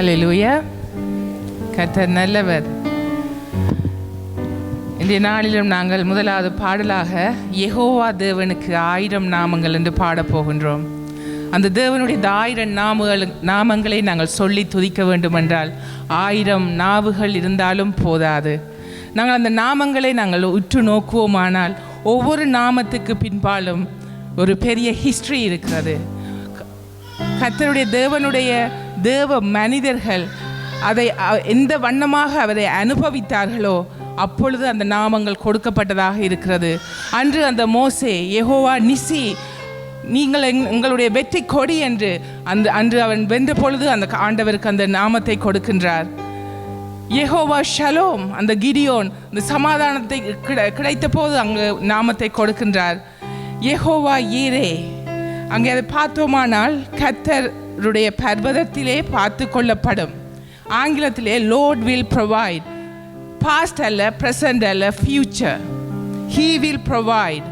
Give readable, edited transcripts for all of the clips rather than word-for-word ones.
ஹல்லேலூயா. கர்த்தர் நல்லவர். இன்றைய நாளிலும் நாங்கள் முதலாவது பாடலாக யெகோவா தேவனுக்கு 1000 நாமங்கள் என்று பாடப்போகின்றோம். அந்த தேவனுடைய 1000 நாமங்களை நாங்கள் சொல்லி துதிக்க வேண்டுமென்றால் 1000 நாவுகள் இருந்தாலும் போதாது. நாங்கள் அந்த நாமங்களை நாங்கள் உற்று நோக்குவோமானால் ஒவ்வொரு நாமத்துக்கு பின்பாலும் ஒரு பெரிய ஹிஸ்ட்ரி இருக்கிறது. கர்த்தருடைய தேவனுடைய தேவ மனிதர்கள் அதை எந்த வண்ணமாக அவரை அனுபவித்தார்களோ அப்பொழுது அந்த நாமங்கள் கொடுக்கப்பட்டதாக இருக்கிறது. அன்று அந்த மோசே யெகோவா நிசி, நீங்கள் எங்களுடைய வெற்றி கொடி என்று அன்று அவன் வென்ற பொழுது அந்த ஆண்டவருக்கு அந்த நாமத்தை கொடுக்கின்றார். யெகோவா ஷலோம், அந்த கிடியோன் இந்த சமாதானத்தை கிடைத்த போது அங்கு நாமத்தை கொடுக்கின்றார். யெகோவா ஈரே, அங்கே அதை பார்த்தோமானால் கர்த்தருடைய பர்வதத்திலே பார்த்து கொள்ளப்படும். ஆங்கிலத்திலே லோர்ட் வில் ப்ரொவைட், பாஸ்ட் அல்ல, ப்ரெசன்ட் அல்ல, future. He will provide,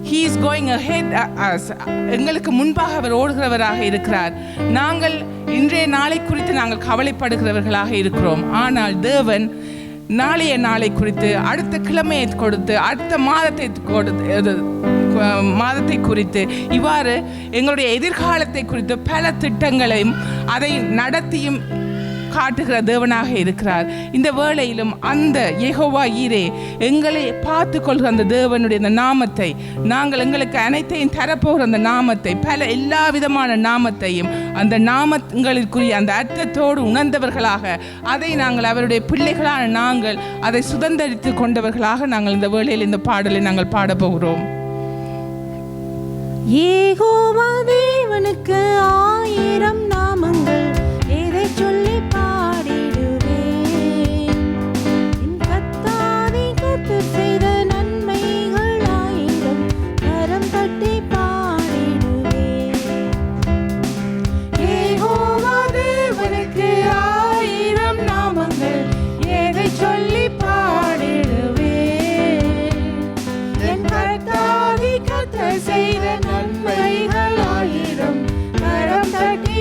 he is going ahead us. எங்களுக்கு முன்பாக அவர் ஓடுகிறவராக இருக்கிறார். நாங்கள் இன்றைய நாளை குறித்து நாங்கள் கவலைப்படுகிறவர்களாக இருக்கிறோம். ஆனால் தேவன் நாளைய நாளை குறித்து, அடுத்த கிழமையை கொடுத்து, அடுத்த மாதத்தை குறித்து, இவ்வாறு எங்களுடைய எதிர்காலத்தை குறித்து பல திட்டங்களையும் அதை நடத்தியும் காட்டுகிற தேவனாக இருக்கிறார். இந்த வேளையிலும் அந்த யெகோவா ஈரே எங்களை பார்த்து கொள்கிற அந்த தேவனுடைய அந்த நாமத்தை, நாங்கள் எங்களுக்கு அனைத்தையும் தரப்போகிற அந்த நாமத்தை, பல எல்லா விதமான நாமத்தையும் அந்த நாமங்களுக்குரிய அந்த அர்த்தத்தோடு உணர்ந்தவர்களாக, அதை நாங்கள் அவருடைய பிள்ளைகளான நாங்கள் அதை சுதந்திரித்து கொண்டவர்களாக நாங்கள் இந்த வேளையில் இந்த பாடலை நாங்கள் பாடப்போகிறோம். யெகோவா தேவனுக்கு 1000 நாமங்கள், எதை சொல்லி பாடிடுவேன். என் கர்த்தாவே, கர்த்தர் செய்த நன்மைகள் 1000, கரம் தட்டி பாடிடுவேன். யெகோவா தேவனுக்கு 1000 நாமங்கள், எதை சொல்லி பாடிடுவேன். என் கர்த்தாவே, கர்த்தர் செய்த நன்மைகள் 1000, கரம் தட்டி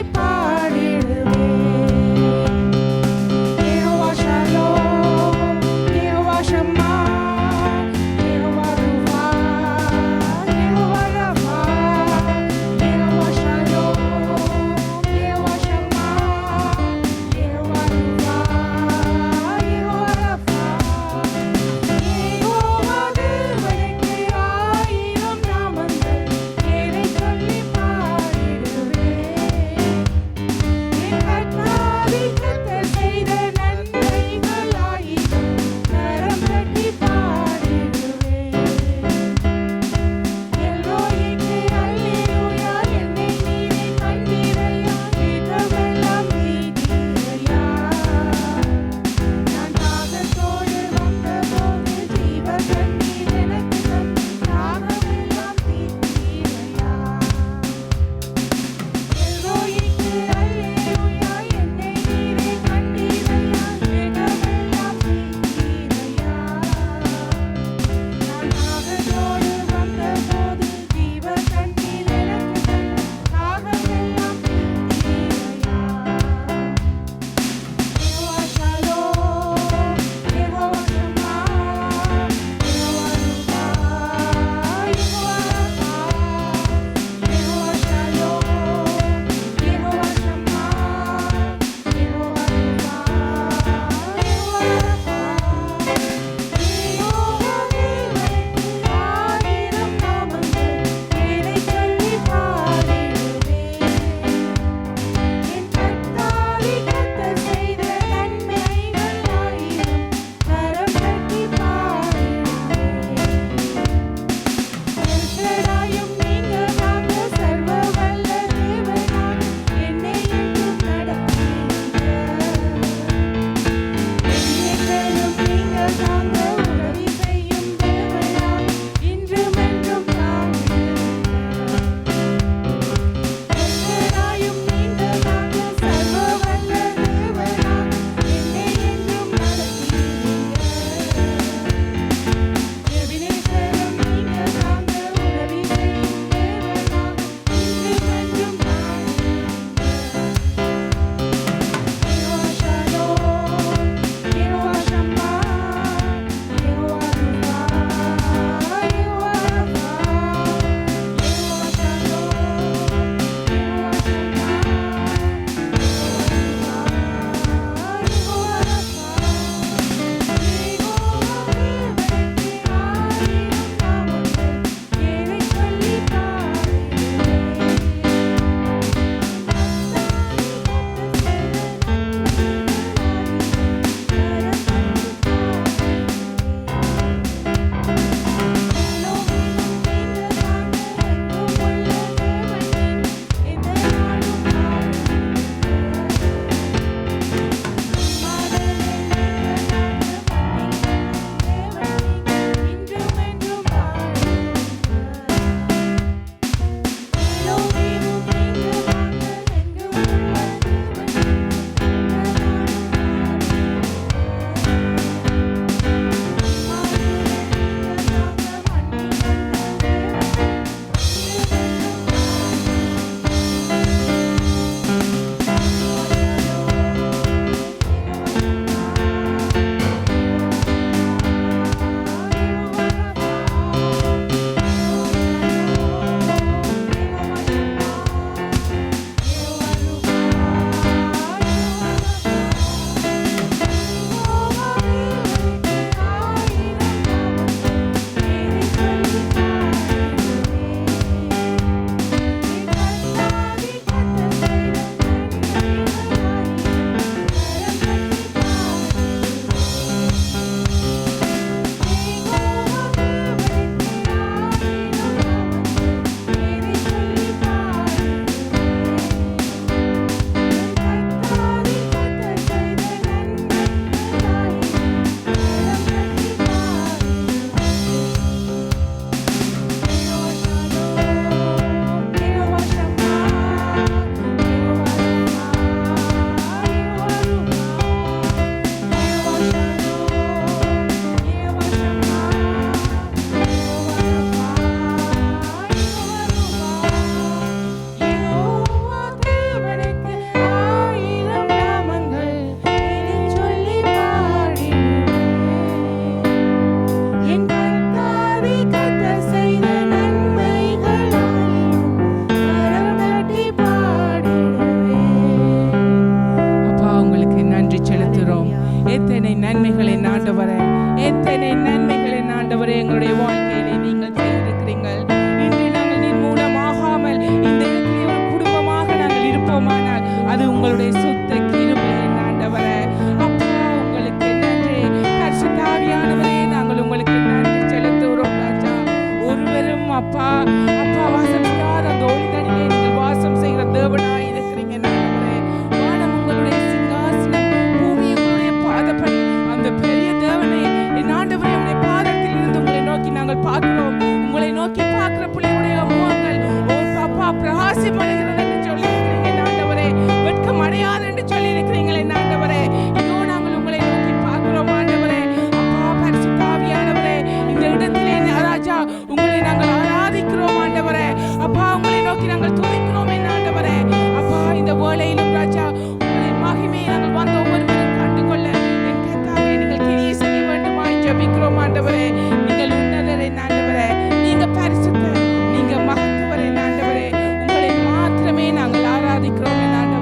பிரகாசிப்படுகிறது என்று சொல்லி இருக்கிறீங்க ஆண்டவரே. வெட்கம் அடையாது என்று சொல்லி இருக்கிறீங்களே ஆண்டவரே. இதோ நாங்கள் உங்களை நோக்கி பார்க்கிறோம் ஆண்டவரே. அப்பா பரிசுத்த ஆவியானவரே, இந்த இடத்திலே ராஜா உங்களை நாங்கள் ஆராதிக்கிறோம் ஆண்டவரே. அப்பா உங்களை நோக்கி நாங்கள் துதிக்கிறோம் ஆண்டவரே. அப்பா இந்த வேளையிலும் ராஜா உங்களின் மகிமையை நாங்கள் வந்த ஒவ்வொருவரும் கண்டுகொள்ள என் கர்த்தாவே நீங்கள் கிரியை செய்ய வேண்டுமாய் ஜெபிக்கிறோம் ஆண்டவரே. நீங்கள் உன்னதரே ஆண்டவரே, நீங்க பரிசுத்தர், நீங்க மகத்துவரே ஆண்டவரே. உங்களை மாத்திரமே நாங்கள் ஆராதிக்கிறோம் ஆண்டவரே.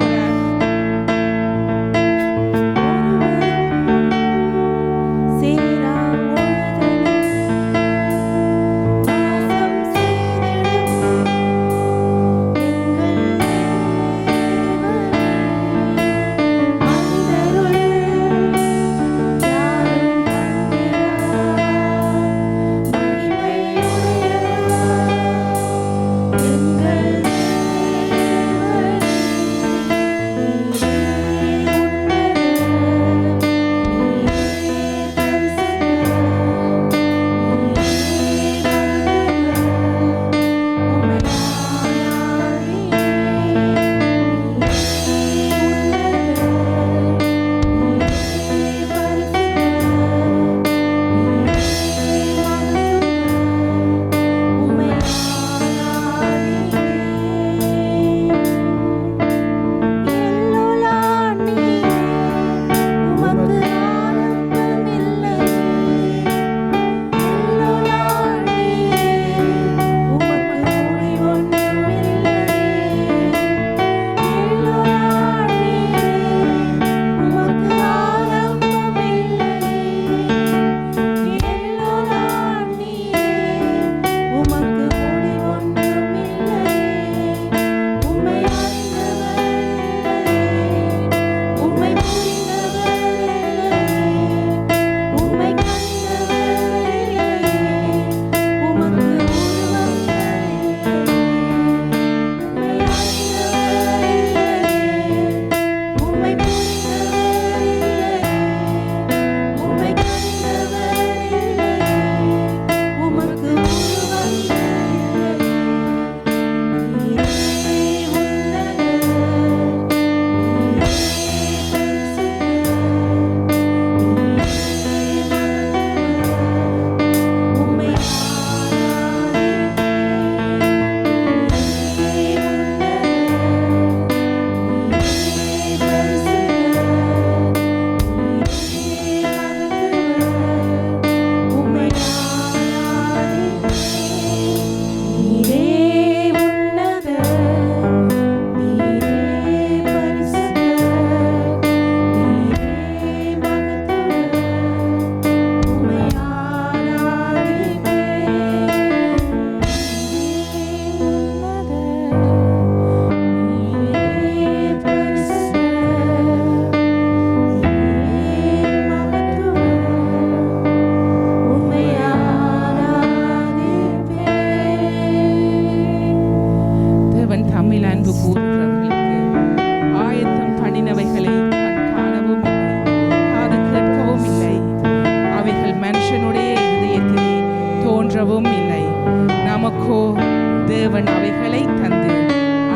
தேவன் அவைகளை தந்து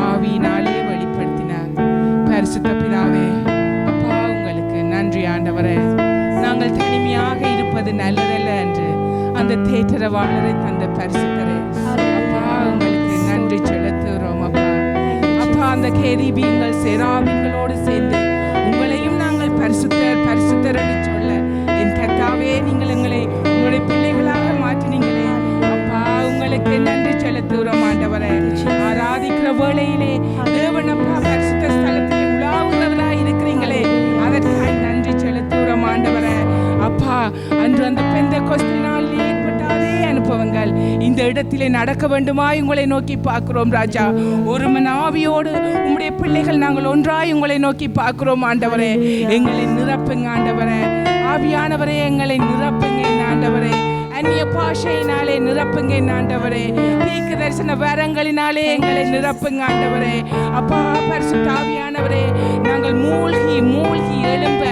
ஆவியினாலே வெளிப்படுத்தினார். பரிசுத்த பிதாவே, அப்பா உங்களுக்கு நன்றி ஆண்டவரே. நாங்கள் தனிமையாக இருப்பது நல்லதல்ல என்று அந்த தேற்றரவாளரை தந்த பரிசுத்தரே, அப்பா உங்களுக்கு நன்றி செலுத்துகிறோம். அப்பா அப்பா அந்த கேரிபீன்கள் செராபீன்களோடு சேர்ந்து உங்களையும் நாங்கள் பரிசுத்தர் பரிசுத்தர் என்று சொல்ல என் கர்த்தாவே நீங்கள் எங்களை உங்களுடைய பிள்ளைகளாக மாற்றினீங்களே. அப்பா உங்களுக்கு நன்றி செலுத்துகிறோம் ஆண்டவரே. ஆராதிக்கிற வேளையிலே தேவன் அப்பா பரிசுத்த ஸ்தலத்திலே உலாவுகிறவராய் இருக்கிறீங்களே, அதற்காய் நன்றி செலுத்துகிறோம் ஆண்டவரே. அப்பா அன்று அந்த பெந்தெகோஸ்தே நாளிலே ஏற்பட்ட அதே அனுபவங்கள் இந்த இடத்திலே நடக்க வேண்டுமாய் உங்களை நோக்கி பார்க்கிறோம் ராஜா. ஒரு மன ஆவியோடு உம்முடைய பிள்ளைகள் நாங்கள் ஒன்றாய் உங்களை நோக்கி பார்க்கிறோம் ஆண்டவரே. எங்களை நிரப்புங்க ஆண்டவரே. ஆவியானவரே எங்களை நிரப்புங்க ஆண்டவரே. அந்நிய பாஷையினாலே நிரப்புங்க என் ஆண்டவரே. தீர்க்க தரிசன வரங்களினாலே எங்களை நிரப்புங்க ஆண்டவரே. அப்பா பரிசுத்த ஆவியானவரே, நாங்கள் மூழ்கி மூழ்கி எழும்ப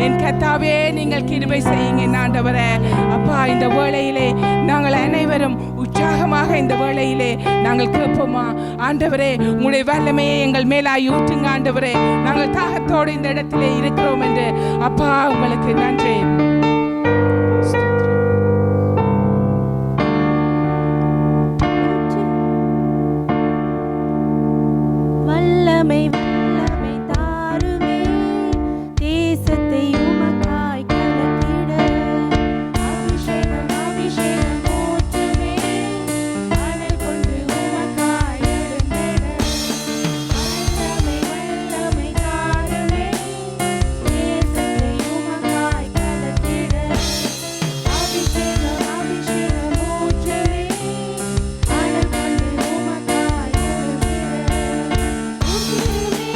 என் கர்த்தாவே நீங்கள் கிருபை செய்யுங்க என் ஆண்டவரே. அப்பா இந்த வேளையிலே நாங்கள் அனைவரும் உற்சாகமாக இந்த வேளையிலே நாங்கள் கேட்போமா ஆண்டவரே, உங்களுடைய வல்லமையை எங்கள் மேலாய் ஊற்றுங்க ஆண்டவரே. நாங்கள் தாகத்தோடு இந்த இடத்திலே இருக்கிறோம் என்று அப்பா உங்களுக்கு நன்றி. வல்லமை வல்லமை தாருமே, தேசத்தை உமக்காய் கலக்கிட. அபிஷேகம் அபிஷேகம் ஊற்றுமே, அனல் கொண்டு உமக்காய் எழுந்திட. வல்லமை வல்லமை தாருமே, தேசத்தை உமக்காய் கலக்கிட. அபிஷேகம் அபிஷேகம் ஊற்றுமே, அனல் கொண்டு உமக்காய் எழுந்திட. ஊற்றுமே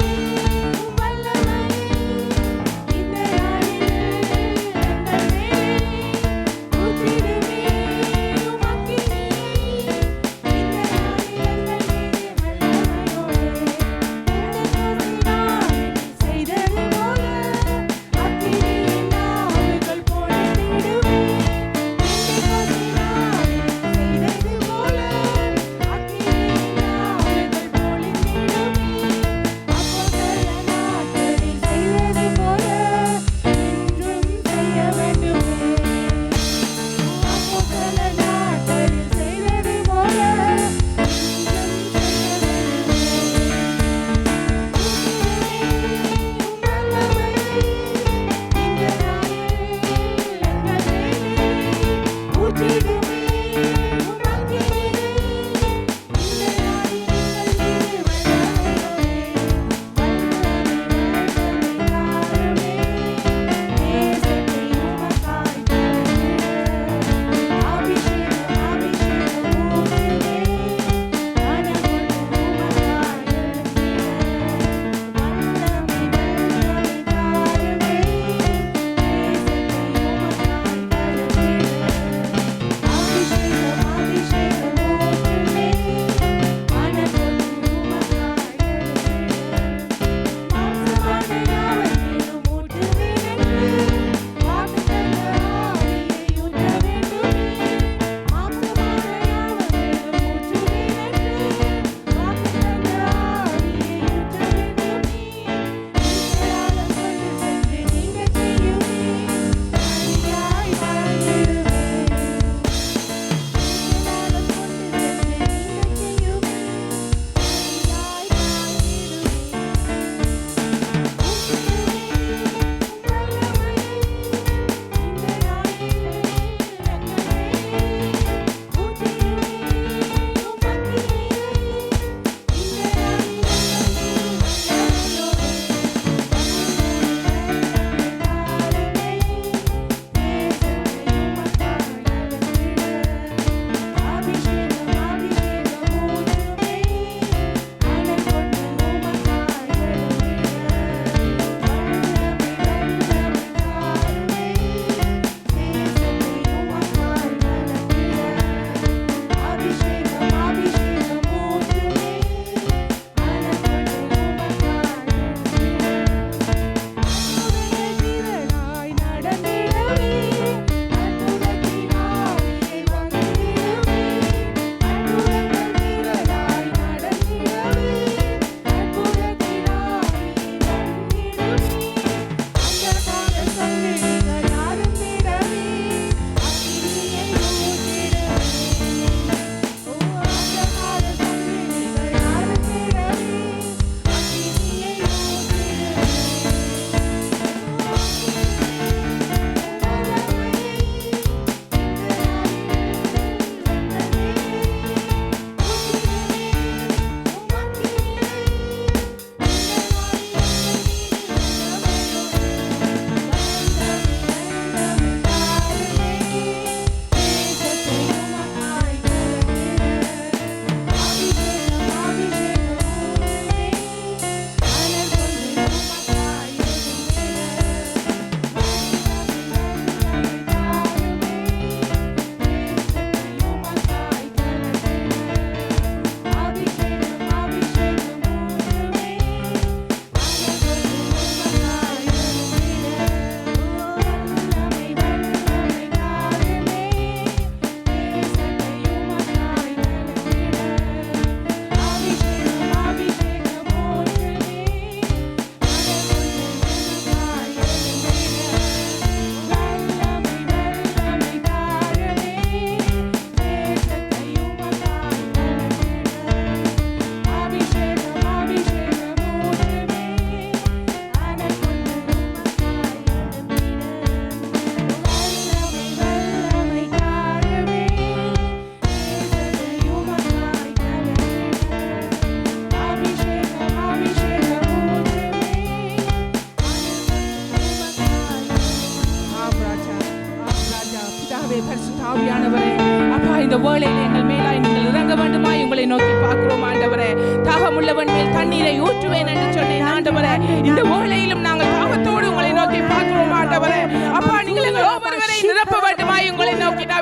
தாகமுள்ளவன் மேல் தண்ணீரை ஊற்றுவேன் என்று சொன்னேன் ஆண்டவரே. இந்த வேளையிலும் நாங்கள் தாகத்தோடு உங்களை நோக்கி பார்க்கிறோம் ஆண்டவரே. அப்பா நீங்கள் எங்கள் ஒவ்வொருவரையும் நிரப்ப வேண்டுமாய் உங்களை நோக்கி நான்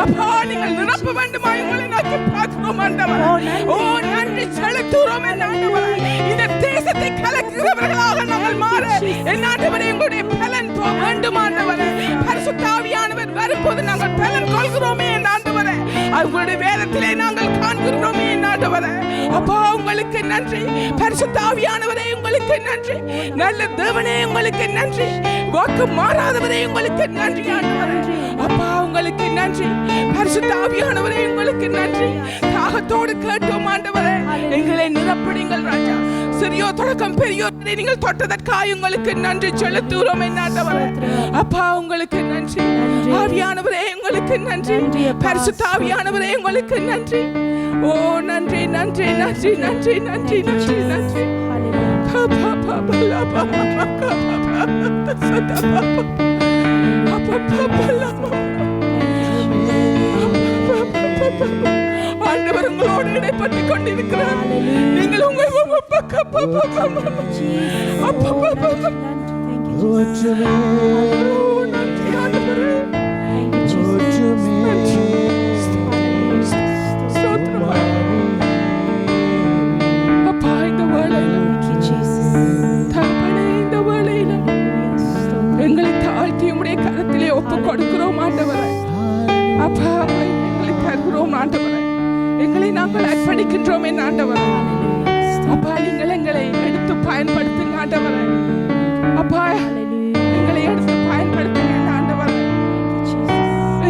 அப்பா நீங்கள் நிரப்ப வேண்டுமாய் உங்களை நோக்கி பார்க்கிறோம் ஆண்டவரே. ஓ நன்றி செலுத்துகிறோம் ஆண்டவரே. இந்த தேசத்தை கலக்குகிறவர்களாக நாங்கள் மாற என் ஆண்டவரே எங்களுடைய பலன் போக வேண்டும் ஆண்டவரே. பரிசுத்த ஆவியானவர் வரும்போது நாங்கள் பலன் கொள்கிறோமே என் ஆண்டவரே. அவங்களுடைய வேதத்திலே நாங்கள் காண்கிறோமே என் ஆண்டவரே. அப்பா உங்களுக்கு நன்றி. பரிசுத்த ஆவியானவரே உங்களுக்கு நன்றி. நல்ல தேவனே உங்களுக்கு நன்றி. வாக்கு மாறாதவரே உங்களுக்கு நன்றி ஆண்டவரே. அப்பா உங்களுக்கு நன்றி. பரிசுத்த ஆவியானவரே உங்களுக்கு நன்றி. தாகத்தோடு கேட்டோம் ஆண்டவரே. எங்களை நிரப்பிடுங்கள் ராஜா. சிறியோ தொடக்கம் பெரியோரை நீங்கள் தொட்டதற்காக உங்களுக்கு நன்றி செலுத்துகிறோம் என் ஆண்டவரே. அப்பா உங்களுக்கு நன்றி. ஆவியானவரே உங்களுக்கு நன்றி. பரிசுத்த ஆவியானவரே உங்களுக்கு நன்றி. ஓ நன்றி நன்றி நன்றி நன்றி நன்றி நன்றி நன்றி. ஆண்டவர் உங்களோடு இடைப்பட்டு கொண்டிருக்கிறார். நீங்கள் உங்கள் எங்களை தாழ்த்தி உம்முடைய கரத்திலே ஒப்பு கொடுக்கிறோம் ஆண்டவரே. அப்பா எங்களை தருகிறோம் ஆண்டவரே. எங்களை நாங்கள் அர்ப்பணிக்கின்றோம் என் ஆண்டவரே. அப்பா நீங்கள் எங்களை எடுத்து பயன்படுத்துங்க ஆண்டவரே. அப்பா எங்களை எடுத்து பயன்படுத்துங்க என் ஆண்டவரே.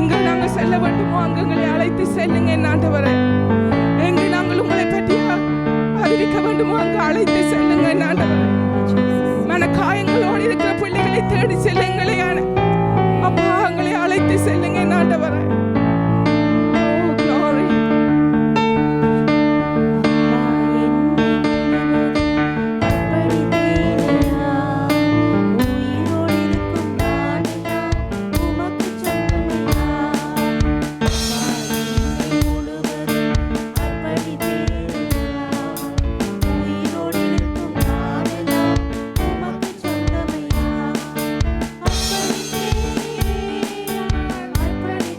எங்கே நாங்கள் செல்ல வேண்டுமோ அங்கு எங்களை அழைத்து செல்லுங்க என் ஆண்டவரே. எங்கே நாங்கள் உங்களை பற்றியா அறிவிக்க வேண்டுமோ அங்கு அழைத்து செல்லுங்க என் ஆண்டவரே. மன காயங்களோடு இருக்கிற பிள்ளைகளை தேடி செல்லுங்களே அப்பா எங்களை அழைத்து செல்லுங்க என் ஆண்டவரே.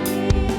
I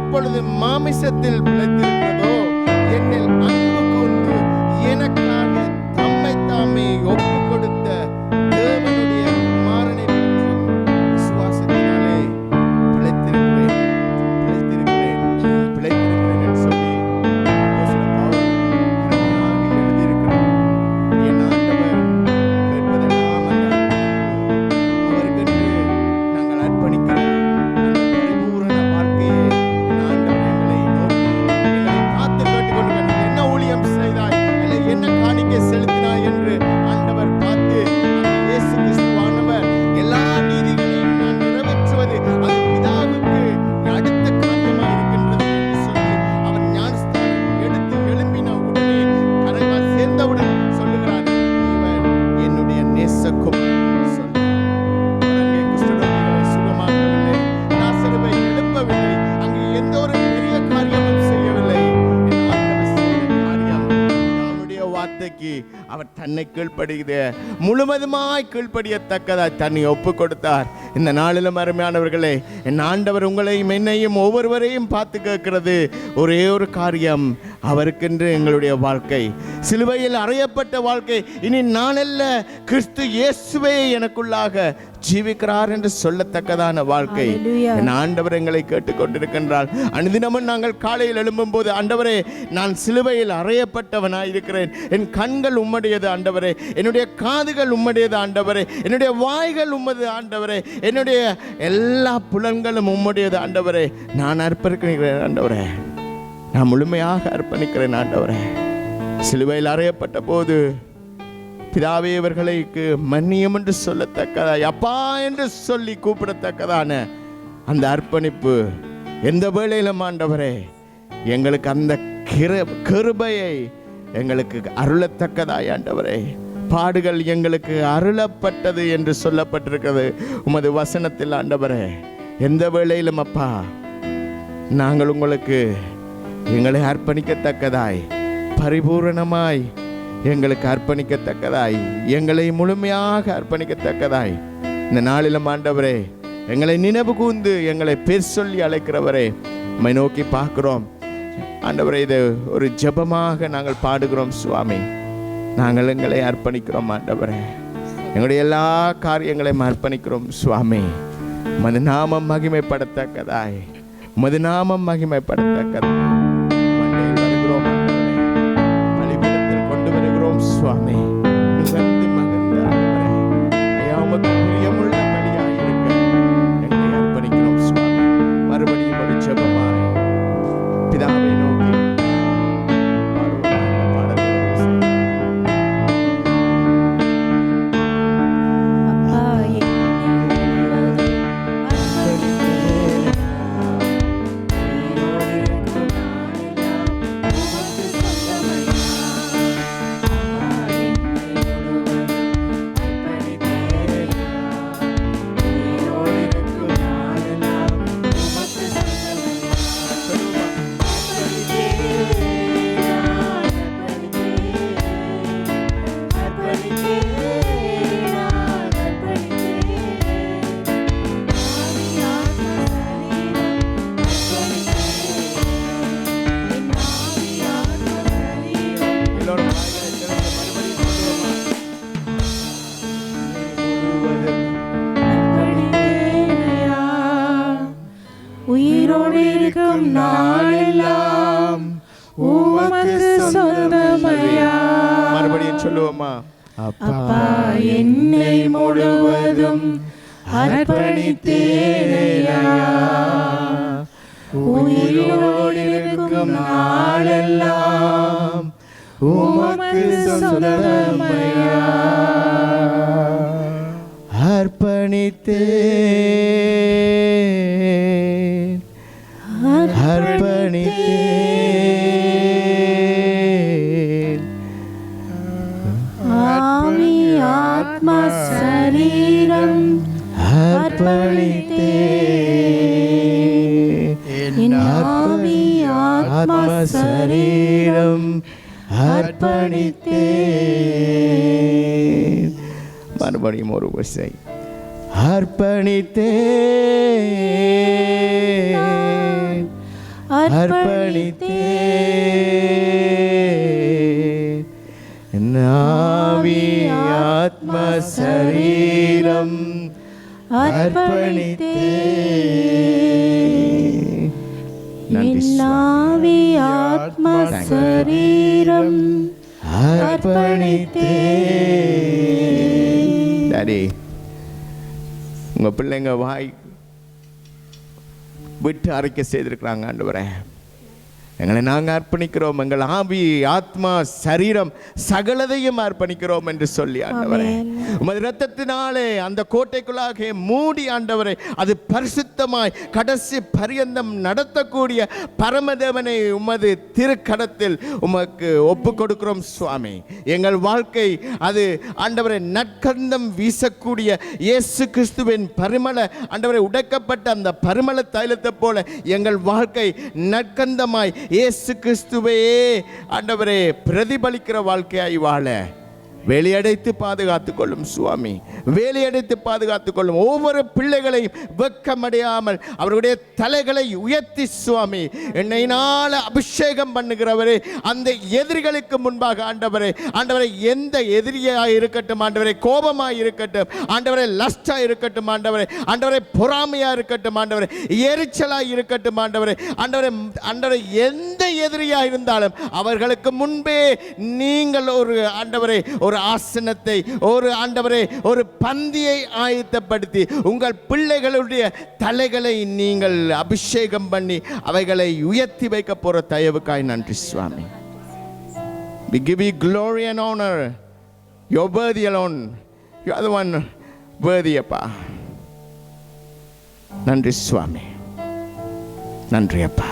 இப்பொழுது மாமிசத்தில் பிழைத்திருக்கிறதோ என்னில் அன்பு கூர்ந்து எனக்காக தம்மை தாமே ஒப்பு கொடுத்த தேவனுடைய குமாரனை பற்றும் விசுவாசத்தினாலே பிழைத்திருக்கிறேன் என்று சொல்லி அப்போஸ்தலன் பவுல் அருமையாக எழுதியிருக்கிறார். என் ஆண்டவர் கேட்பதெல்லாம் அந்த அவருக்கென்று நாங்கள் அர்ப்பணிக்கிற அந்த பரிபூரண வாழ்க்கையை என் ஆண்டவர் எங்களை நோக்கி எங்களை பார்த்து கேட்டுக்கொண்டு என்ன ஊழியம் செய்தாய் அல்ல என்ன காணிக்கை செலுத்தினாய் என்று ஆண்டவர் பார்த்து அந்த இயேசு கிறிஸ்துவானவர் எல்லா நீதிகளையும் நான் நிறைவேற்றுவது அது பிதாவுக்கு அடுத்த காரியமாக இருக்கின்றது என்று சொல்லி அவர் ஞானஸ்தானம் எடுத்து எழும்பின உடனே கரைவால் சேர்ந்தவுடன் சொல்லுகிறார், இவர் என்னுடைய நேசகுமாரன் சொல்லி அங்கே குஷ்டரோகிகளை சுகமாக்கவில்லை, லாசருவை எழுப்பவில்லை, அங்கே எந்த ஒரு பெரிய காரியமும் செய்யவில்லை. என் ஆண்டவர் செய்த காரியம் அவருடைய வார்த்தைக்கு அவர் தன்னை கீழ்ப்படுகிற முழுவதுமாய் கீழ்ப்படியத்தக்கதாய் தன்னை ஒப்பு கொடுத்தார். இந்த நாளிலும் அருமையானவர்களே, என் ஆண்டவர் உங்களையும் என்னையும் ஒவ்வொருவரையும் பார்த்து கேட்கிறது ஒரே ஒரு காரியம், அவருக்கென்று எங்களுடைய வாழ்க்கை சிலுவையில் அறையப்பட்ட வாழ்க்கை இனி நான் அல்ல கிறிஸ்து இயேசுவே எனக்குள்ளாக ஜீவிக்கிறார் என்று சொல்லத்தக்கதான வாழ்க்கை என் ஆண்டவர் எங்களை கேட்டுக்கொண்டிருக்கின்றார். அனுதினமும் நாங்கள் காலையில் எழும்பும் போது, ஆண்டவரே நான் சிலுவையில் அறையப்பட்டவனாய் இருக்கிறேன், என் கண்கள் உம்முடையது ஆண்டவரே, என்னுடைய காதுகள் உம்முடையது ஆண்டவரே, என்னுடைய வாய்கள் உம்மது ஆண்டவரே, என்னுடைய எல்லா புலன்களும் உம்முடையது ஆண்டவரே, நான் அர்ப்பணிக்கிறேன் ஆண்டவரே, நான் முழுமையாக அர்ப்பணிக்கிறேன் ஆண்டவரே. சிலுவையில் அறையப்பட்ட போது பிதாவே இவர்களுக்கு மன்னியும் என்று சொல்லத்தக்கதாய், அப்பா என்று சொல்லி கூப்பிடத்தக்கதான அந்த அர்ப்பணிப்பு எந்த வேளையிலும் ஆண்டவரே எங்களுக்கு அந்த கிருபையை எங்களுக்கு அருளத்தக்கதாய் ஆண்டவரே, பாடுகள் எங்களுக்கு அருளப்பட்டது என்று சொல்லப்பட்டிருக்கிறது உமது வசனத்தில் ஆண்டவரே. எந்த வேளையிலும் அப்பா நாங்கள் உங்களுக்கு எங்களை அர்ப்பணிக்கத்தக்கதாய் பரிபூரணமாய் எங்களுக்கு அர்ப்பணிக்கத்தக்கதாய் எங்களை முழுமையாக அர்ப்பணிக்கத்தக்கதாய் இந்த நாளிலும் ஆண்டவரே எங்களை நினைவு கூர்ந்து எங்களை பேர் சொல்லி அழைக்கிறவரே உம்மை நோக்கி பார்க்கிறோம் ஆண்டவரே. இது ஒரு ஜெபமாக நாங்கள் பாடுகிறோம் சுவாமி. நாங்கள் எங்களை அர்ப்பணிக்கிறோம் ஆண்டவரே, எங்களுடைய எல்லா காரியங்களையும் அர்ப்பணிக்கிறோம் சுவாமி. உமது நாமம் மகிமைப்படத்தக்கதாய், உமது நாமம் மகிமைப்படத்தக்கதாய் மண்டையில் வருகிறோம் ஆண்டவரே, பலிபீடத்தில் கொண்டு வருகிறோம் சுவாமி. நுகர்ந்து மகிழ்ந்த ஆண்டவரே, ஐயா உமக்கு பிரியமுள்ள பலியாய் இருக்க எங்களை அர்ப்பணிக்கிறோம் சுவாமி. மறுபடியும் ஒரு ஜெபமாய் பிதாவை நோக்கி உயிரோடு இருக்கும் நாளெல்லாம் உமக்கு சொந்தமையா. மறுபடியும் சொல்லுவோமா? அப்பா என்னை முழுவதும் அர்ப்பணித்தேனையா, உயிரோடு இருக்கும் நாளெல்லாம் உமக்கு சொந்தமையா. அர்ப்பணித்தேன் அர்ப்பணித்தேன் ஆவி ஆத்மா சரீரம் அர்ப்பணித்தேன். ஆவி ஆத்மா சரீரம் அர்ப்பணித்தேன். மறுபடியும் ஒரு விசை அர்ப்பணித்தேன் அர்ப்பணித்தேன் என் ஆவி ஆத்மா சரீரம் அர்ப்பணித்தேன். நன்றி ஆவி ஆத்மா சரீரம் அர்ப்பணித்தேன். டாடி, உங்க பிள்ளைங்க வாய் விட்டு அறிக்கை செய்திருக்கிறாங்க. ஆண்டவரே, எங்களை நாங்கள் அர்ப்பணிக்கிறோம், எங்கள் ஆவி ஆத்மா சரீரம் சகலதையும் அர்ப்பணிக்கிறோம் என்று சொல்லி ஆண்டவரே, உமது இரத்தத்தினாலே அந்த கோட்டைக்குள்ளாக மூடி ஆண்டவரே, அது பரிசுத்தமாய் கடைசி பரியந்தம் நடத்தக்கூடிய பரமதேவனை உமது திருக்கடத்தில் உமக்கு ஒப்பு கொடுக்கிறோம் சுவாமி. எங்கள் வாழ்க்கை அது ஆண்டவரை நற்கந்தம் வீசக்கூடிய இயேசு கிறிஸ்துவின் பரிமள ஆண்டவரை உடைக்கப்பட்ட அந்த பரிமள தைலத்தை போல எங்கள் வாழ்க்கை நற்கந்தமாய் இயேசு கிறிஸ்துவையே ஆண்டவரே பிரதிபலிக்கிற வாழ்க்கையாய் வாழ வேலையடைத்து பாதுகாத்துக் கொள்ளும் சுவாமி. வேலையடைத்து பாதுகாத்துக் கொள்ளும் ஒவ்வொரு பிள்ளைகளையும் வெட்கமடையாமல் அவர்களுடைய தலைகளை உயர்த்தி சுவாமி என்னையினால அபிஷேகம் பண்ணுகிறவரே, அந்த எதிரிகளுக்கு முன்பாக ஆண்டவரே, ஆண்டவரை எந்த எதிரியாய் இருக்கட்டும் ஆண்டவரை, கோபமாய் இருக்கட்டும் ஆண்டவரை, லஸ்டா இருக்கட்டும் ஆண்டவரை, ஆண்டவரை பொறாமையா இருக்கட்டும் ஆண்டவரை, எரிச்சலாய் இருக்கட்டும் ஆண்டவரை, ஆண்டவரை ஆண்டவரை எந்த எதிரியா இருந்தாலும் அவர்களுக்கு முன்பே நீங்கள் ஒரு ஆண்டவரை ஒரு ஆசனத்தை ஒரு ஆண்டவரே ஒரு பந்தியை ஆயத்தப்படுத்தி உங்கள் பிள்ளைகளுடைய தலைகளை நீங்கள் அபிஷேகம் பண்ணி அவைகளை உயர்த்தி வைக்க போற தயவுக்காய் நன்றி சுவாமி. We give you glory and honor. You're worthy alone. You are the one worthy அப்பா. நன்றி சுவாமி, நன்றி அப்பா.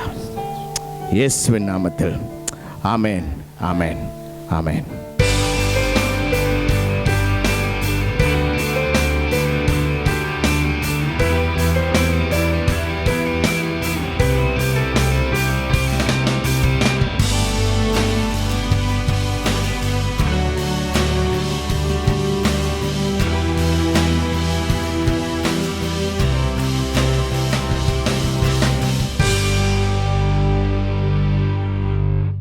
இயேசுவின் நாமத்தில் ஆமென், ஆமென், ஆமென்.